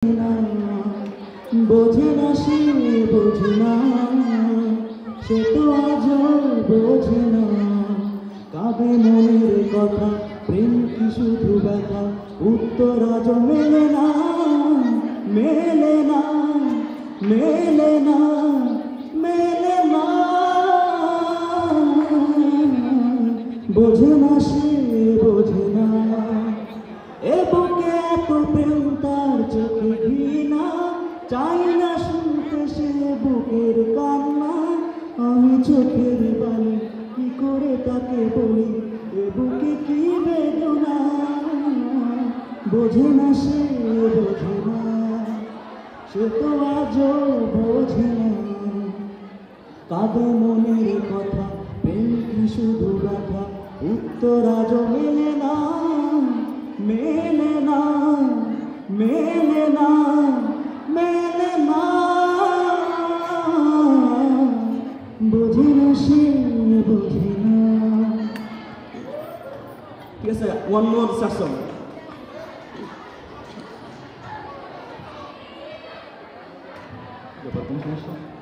না, বোঝে না সে, বোঝে না, সে তো আজও বোঝে না। কাঁদে মনের কথা, প্রেম কি শুধু ব্যথা, উত্তর আজও মেলে না, মেলে না, মেলে না, মেলে না। বোঝে না সে, বোঝে না, এ বুকে এত প্রেম তার চোখে ঘৃণা, চাই না শুনতে সে বুকের কান্না। আমি চোখের বালি কি করে তাকে বলি, এ বুকে কি বেদনা। বোঝে না সে, বোঝে না, সে তো আজও বোঝে না। কাঁদে মনের কথা, প্রেম কি শুধু ব্যথা, উত্তর আজও মেলে না, মেলে না, মেলে না, মেলে না। বোঝে না সে, বোঝে না। ঠিক আছে, ওয়ান মোর সেকশন। ব্যাপার কোন সমস্যা?